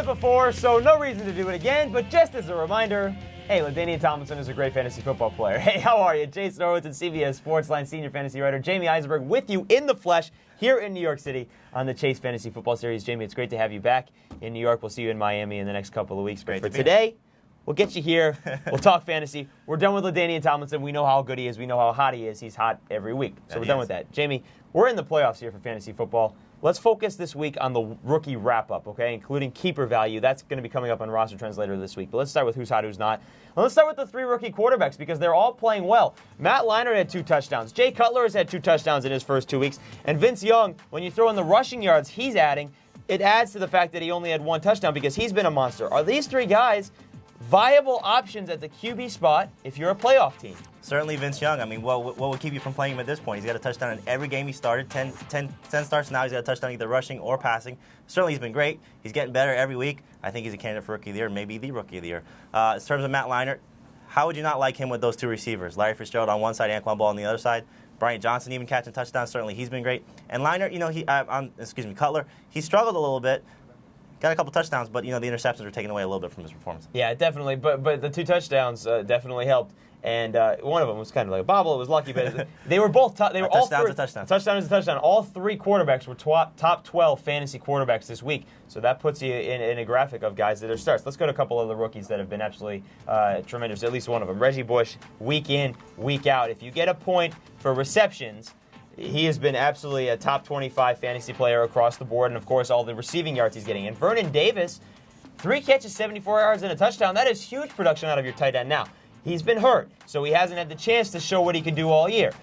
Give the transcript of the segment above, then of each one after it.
before, so no reason to do it again, but just as a reminder, hey, LaDainian Tomlinson is a great fantasy football player. Hey, how are you? Jason Horowitz and CBS Sportsline senior fantasy writer Jamey Eisenberg with you in the flesh here in New York City on the Chase Fantasy Football Series. Jamey, it's great to have you back in New York. We'll see you in Miami in the next couple of weeks. But for today, we'll get you here. We'll talk fantasy. We're done with LaDainian Tomlinson. We know how good he is. We know how hot he is. He's hot every week. So we're done with that. Jamey, we're in the playoffs here for fantasy football. Let's focus this week on the rookie wrap-up, okay, including keeper value. That's going to be coming up on roster trends later this week. But let's start with who's hot, who's not. Well, let's start with the three rookie quarterbacks because they're all playing well. Matt Leinart had 2 touchdowns. Jay Cutler has had 2 touchdowns in his first 2 weeks. And Vince Young, when you throw in the rushing yards he's adding, it adds to the fact that he only had 1 touchdown because he's been a monster. Are these 3 guys viable options at the QB spot if you're a playoff team? Certainly Vince Young. I mean, what would keep you from playing him at this point? He's got a touchdown in every game he started. 10 starts now. He's got a touchdown either rushing or passing. Certainly he's been great. He's getting better every week. I think he's a candidate for Rookie of the Year, maybe the Rookie of the Year. In terms of Matt Leinart, how would you not like him with those 2 receivers? Larry Fitzgerald on one side, Anquan Ball on the other side. Bryant Johnson even catching touchdowns. Certainly he's been great. And Leinart, Cutler, he struggled a little bit. Got a couple touchdowns, but the interceptions were taken away a little bit from his performance. Yeah, definitely. But the 2 touchdowns definitely helped. And one of them was kind of like a bobble. It was lucky, but they were both. They were all 3. Touchdown. Touchdown is a touchdown. All 3 quarterbacks were top 12 fantasy quarterbacks this week. So that puts you in a graphic of guys that are starts. Let's go to a couple of the rookies that have been absolutely tremendous. At least one of them, Reggie Bush, week in, week out. If you get a point for receptions, he has been absolutely a top 25 fantasy player across the board, and of course all the receiving yards he's getting. And Vernon Davis, 3 catches, 74 yards, and a touchdown. That is huge production out of your tight end. Now, he's been hurt, so he hasn't had the chance to show what he can do all year.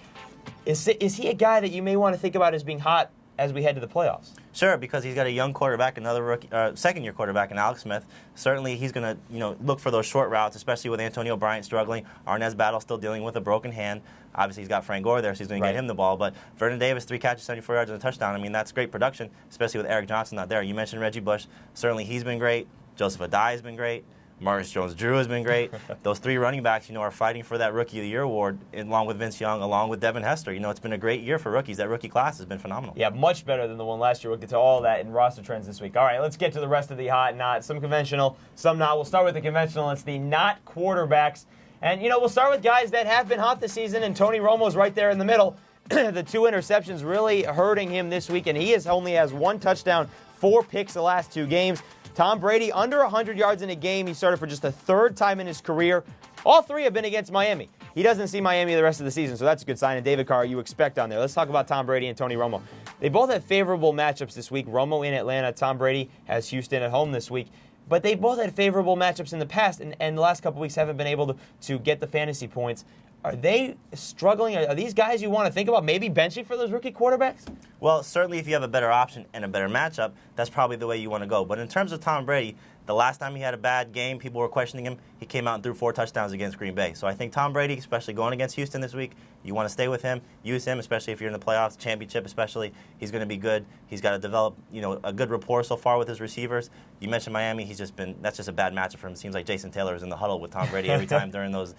Is he a guy that you may want to think about as being hot as we head to the playoffs? Sure, because he's got a young quarterback, another rookie, second-year quarterback in Alex Smith. Certainly, he's going to look for those short routes, especially with Antonio Bryant struggling. Arnaz Battle still dealing with a broken hand. Obviously, he's got Frank Gore there, so he's going to get him the ball. But Vernon Davis, 3 catches, 74 yards, and a touchdown. I mean, that's great production, especially with Eric Johnson not there. You mentioned Reggie Bush. Certainly, he's been great. Joseph Adai has been great. Marcus Jones-Drew has been great. Those 3 running backs, are fighting for that Rookie of the Year award, along with Vince Young, along with Devin Hester. It's been a great year for rookies. That rookie class has been phenomenal. Yeah, much better than the one last year. We'll get to all of that in roster trends this week. All right, let's get to the rest of the hot and not. Some conventional, some not. We'll start with the conventional. It's the not quarterbacks. And, we'll start with guys that have been hot this season, and Tony Romo's right there in the middle. The 2 interceptions really hurting him this week, and he only has 1 touchdown, 4 picks the last 2 games. Tom Brady, under 100 yards in a game. He started for just the 3rd time in his career. All 3 have been against Miami. He doesn't see Miami the rest of the season, so that's a good sign. And David Carr, you expect on there. Let's talk about Tom Brady and Tony Romo. They both have favorable matchups this week. Romo in Atlanta. Tom Brady has Houston at home this week. But they both had favorable matchups in the past, and the last couple weeks haven't been able to get the fantasy points. Are they struggling? Are these guys you want to think about maybe benching for those rookie quarterbacks? Well, certainly if you have a better option and a better matchup, that's probably the way you want to go. But in terms of Tom Brady, the last time he had a bad game, people were questioning him. He came out and threw 4 touchdowns against Green Bay. So I think Tom Brady, especially going against Houston this week, you want to stay with him, use him, especially if you're in the playoffs, championship especially. He's going to be good. He's got to develop, a good rapport so far with his receivers. You mentioned Miami. That's just a bad matchup for him. It seems like Jason Taylor is in the huddle with Tom Brady every time during those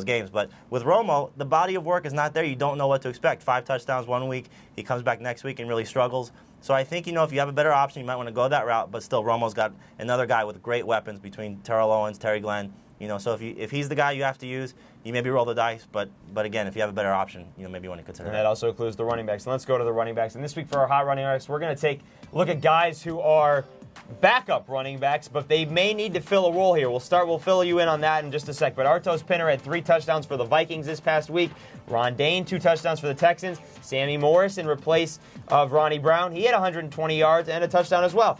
games. But with Romo, the body of work is not there. You don't know what to expect. 5 touchdowns one week. He comes back next week and really struggles. So I think, if you have a better option, you might want to go that route. But still, Romo's got another guy with great weapons between Terrell Owens, Terry Glenn. So if he's the guy you have to use, you maybe roll the dice. But again, if you have a better option, maybe you want to consider that. And that also includes the running backs. And let's go to the running backs. And this week for our hot running backs, we're going to take a look at guys who are backup running backs, but they may need to fill a role here. We'll fill you in on that in just a sec. But Artos Pinner had 3 touchdowns for the Vikings this past week. Ron Dane, 2 touchdowns for the Texans. Sammy Morris in place of Ronnie Brown. He had 120 yards and a touchdown as well.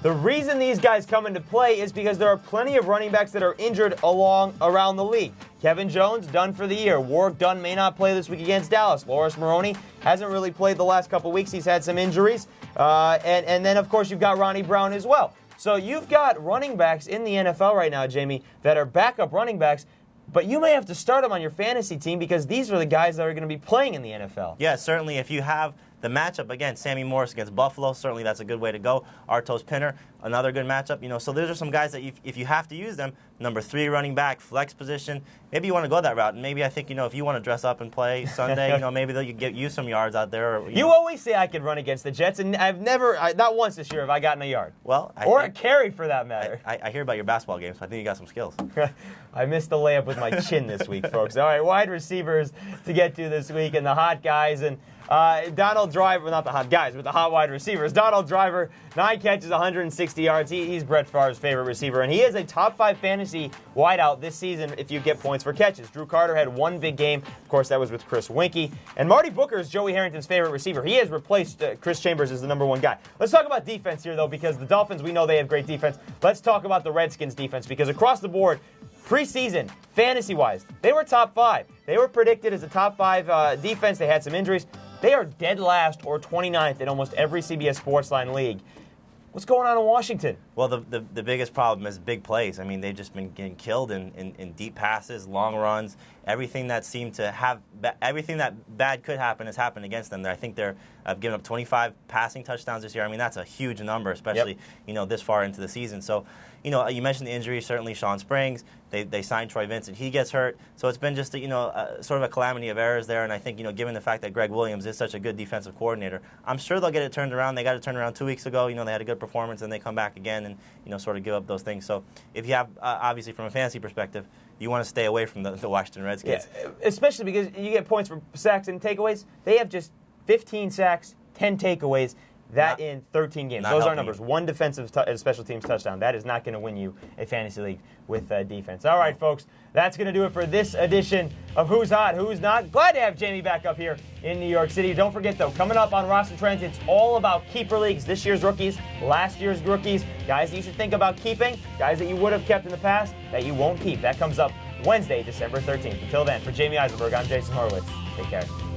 The reason these guys come into play is because there are plenty of running backs that are injured around the league. Kevin Jones, done for the year. Warwick Dunn may not play this week against Dallas. Loris Maroney hasn't really played the last couple weeks. He's had some injuries. And then, of course, you've got Ronnie Brown as well. So you've got running backs in the NFL right now, Jamey, that are backup running backs, but you may have to start them on your fantasy team because these are the guys that are going to be playing in the NFL. Yeah, certainly if you have the matchup, again, Sammy Morris against Buffalo, certainly that's a good way to go. Artos Pinner, another good matchup. So those are some guys that if you have to use them, number 3 running back, flex position, maybe you want to go that route. And maybe I think, if you want to dress up and play Sunday, maybe they'll get you some yards out there. Or, you always say I could run against the Jets, and I've never, not once this year have I gotten a yard. Well, or a carry for that matter. I hear about your basketball game, so I think you got some skills. I missed the layup with my chin this week, folks. All right, wide receivers to get to this week, and the hot guys. And Donald Driver, not the hot guys, but the hot wide receivers. Donald Driver, 9 catches, 160 yards. He's Brett Favre's favorite receiver, and he is a top 5 fantasy wideout this season if you get points for catches. Drew Carter had one big game. Of course, that was with Chris Winkie. And Marty Booker is Joey Harrington's favorite receiver. He has replaced Chris Chambers as the number 1 guy. Let's talk about defense here, though, because the Dolphins, we know they have great defense. Let's talk about the Redskins' defense, because across the board, preseason, fantasy-wise, they were top 5. They were predicted as a top 5 defense. They had some injuries. They are dead last or 29th in almost every CBS Sportsline league. What's going on in Washington? Well, the biggest problem is big plays. I mean, they've just been getting killed in deep passes, long runs. Everything that seemed to have, everything that bad could happen has happened against them. I think they're given up 25 passing touchdowns this year. I mean, that's a huge number, especially this far into the season. So, you mentioned the injuries. Certainly, Sean Springs. They signed Troy Vincent. He gets hurt. So it's been just sort of a calamity of errors there. And I think given the fact that Greg Williams is such a good defensive coordinator, I'm sure they'll get it turned around. They got it turned around 2 weeks ago. They had a good performance, and they come back again and sort of give up those things. So if you have obviously from a fantasy perspective, you want to stay away from the Washington Redskins. Yeah, especially because you get points for sacks and takeaways. They have just 15 sacks, 10 takeaways. In 13 games. Those are numbers. 1 defensive special teams touchdown. That is not going to win you a fantasy league with defense. All right, folks. That's going to do it for this edition of Who's Hot, Who's Not. Glad to have Jamey back up here in New York City. Don't forget, though, coming up on Roster Trends, it's all about keeper leagues. This year's rookies, last year's rookies, guys that you should think about keeping, guys that you would have kept in the past that you won't keep. That comes up Wednesday, December 13th. Until then, for Jamey Eisenberg, I'm Jason Horowitz. Take care.